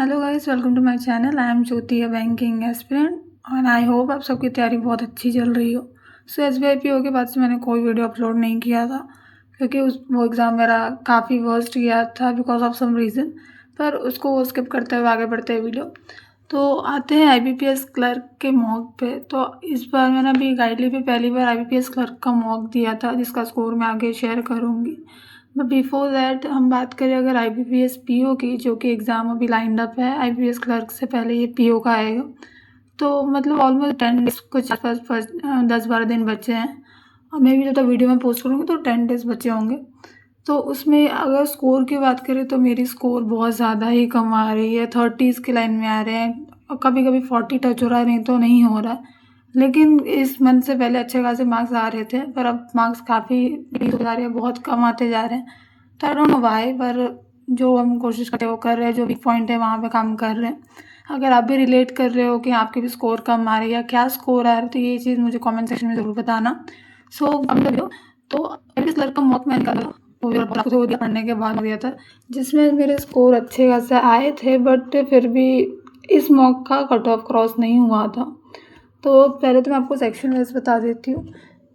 Hello guys, welcome to my channel. I am Jyoti, a banking aspirant, और I hope आप सबकी तैयारी बहुत अच्छी चल रही हो। सो SBI PO के बाद से मैंने कोई वीडियो अपलोड नहीं किया था क्योंकि वो एग्ज़ाम मेरा काफ़ी वर्स्ट गया था बिकॉज ऑफ सम रीज़न, पर उसको स्किप करते हुए आगे बढ़ते हैं वीडियो। तो आते हैं IBPS क्लर्क के मॉक पे। तो इस बार मैंने अभी गाइडली पे पहली बार IBPS क्लर्क का मॉक दिया था जिसका स्कोर मैं आगे शेयर करूँगी। बट बिफोर दैट हम बात करें अगर IBPS PO की, जो कि एग्ज़ाम अभी लाइंड अप है, IBPS क्लर्क से पहले ये PO का आएगा। तो मतलब ऑलमोस्ट 10 डेज, कुछ आसपास 10-12 दिन बचे हैं, और मैं भी जब तक वीडियो में पोस्ट करूँगी तो 10 डेज बचे होंगे। तो उसमें अगर स्कोर की बात करें तो मेरी स्कोर बहुत ज़्यादा ही कम आ रही है, 30s की लाइन में आ रहे हैं, और कभी कभी 40 टच हो रहा है, नहीं तो नहीं हो रहा है। लेकिन इस मंथ से पहले अच्छे खासे मार्क्स आ रहे थे, पर अब मार्क्स काफ़ी डिक्रीज हो जा रहे हैं, बहुत कम आते जा रहे हैं। तो आई डोंट नो व्हाई, पर जो हम कोशिश करते हैं वो कर रहे हैं, जो वीक पॉइंट है वहाँ पे काम कर रहे हैं। अगर आप भी रिलेट कर रहे हो कि आपके भी स्कोर कम आ रहे हैं या क्या स्कोर आ रहा है, तो ये चीज़ मुझे कमेंट सेक्शन में ज़रूर बताना। सो हम लोग तो इस लड़का का मॉक मैंने निकाला, वो दिया पढ़ने के बाद दिया था, जिसमें मेरे स्कोर अच्छे खासे आए थे, बट फिर भी इस मॉक का कट ऑफ क्रॉस नहीं हुआ था। तो पहले तो मैं आपको सेक्शन वाइज बता देती हूँ।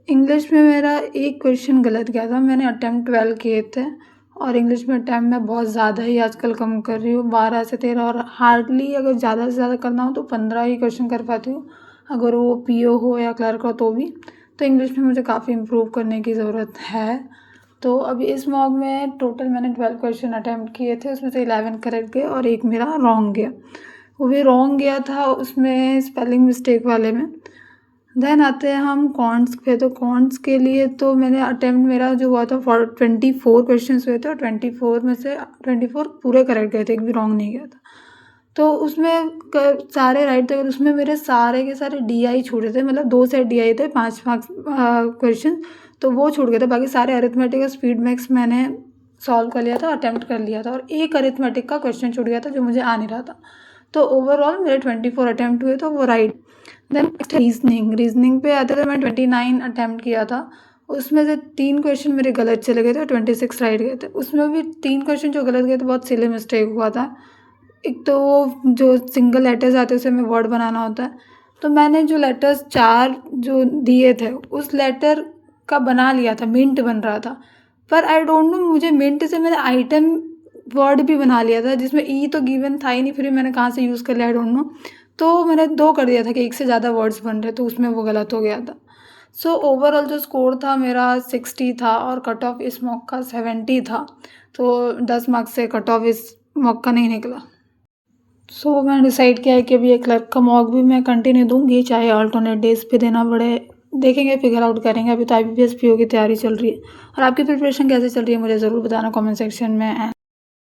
इंग्लिश में मेरा एक क्वेश्चन गलत गया था, मैंने अटैम्प्ट 12 किए थे, और इंग्लिश में अटैम्प्ट मैं बहुत ज़्यादा ही आजकल कम कर रही हूँ, 12 से 13, और हार्डली अगर ज़्यादा से ज़्यादा करना हो तो 15 ही क्वेश्चन कर पाती हूँ, अगर वो PO हो या क्लर्क हो तो भी। तो इंग्लिश में मुझे काफ़ी इम्प्रूव करने की ज़रूरत है। तो अभी इस मॉक में टोटल मैंने 12 क्वेश्चन अटैम्प्ट किए थे, उसमें से 11 करेक्ट गए और एक मेरा रॉन्ग गया। वो भी रॉन्ग गया था उसमें स्पेलिंग मिस्टेक वाले में। देन आते हैं हम कॉन्ट्स पे। तो कॉन्ट्स के लिए तो मैंने अटैम्प्ट मेरा जो हुआ था 24 क्वेश्चन हुए थे, और 24 में से 24 पूरे करेक्ट गए थे, एक भी रॉन्ग नहीं गया था। तो उसमें सारे राइट थे, उसमें मेरे सारे के सारे DI छूटे थे, मतलब 2 सेट DI थे, 5 मार्क्स क्वेश्चन, तो वो छूट गए थे। बाकी सारे अरिथमेटिक और स्पीड मैक्स मैंने सॉल्व कर लिया था, अटैम्प्ट कर लिया था, और एक अरिथमेटिक का क्वेश्चन छूट गया था जो मुझे आ नहीं रहा था। तो ओवरऑल मेरे 24 अटैम्प्ट हुए, तो वो राइट। देन रीजनिंग पे आते थे, मैं 29 अटैम्प्ट किया था, उसमें से 3 क्वेश्चन मेरे गलत चले गए थे और 26 राइट गए थे। उसमें भी 3 क्वेश्चन जो गलत गए थे, बहुत सिली मिस्टेक हुआ था। एक तो वो जो सिंगल लेटर्स आते हैं उसे हमें वर्ड बनाना होता है, तो मैंने जो लेटर्स 4 जो दिए थे उस लेटर का बना लिया था, मिंट बन रहा था, पर आई डोंट नो मुझे मिंट से मैंने आइटम वर्ड भी बना लिया था, जिसमें ई तो गिवन था ही नहीं, फिर भी मैंने कहाँ से यूज़ कर लिया आई डोंट नो। तो मैंने 2 कर दिया था कि एक से ज़्यादा वर्ड्स बन रहे, तो उसमें वो गलत हो गया था। सो ओवरऑल जो स्कोर था मेरा 60 था, और कट ऑफ इस मॉक का 70 था, तो 10 मार्क्स से कट ऑफ इस मॉक का नहीं निकला। सो मैंने डिसाइड किया है कि अभी एक क्लर्क का मॉक भी मैं कंटिन्यू दूंगी, चाहे अल्टरनेट डेज पे देना पड़े, देखेंगे, फिगर आउट करेंगे। अभी तो IBPS PO की तैयारी चल रही है, और आपकी प्रिपरेशन कैसे चल रही है मुझे ज़रूर बताना कमेंट सेक्शन में।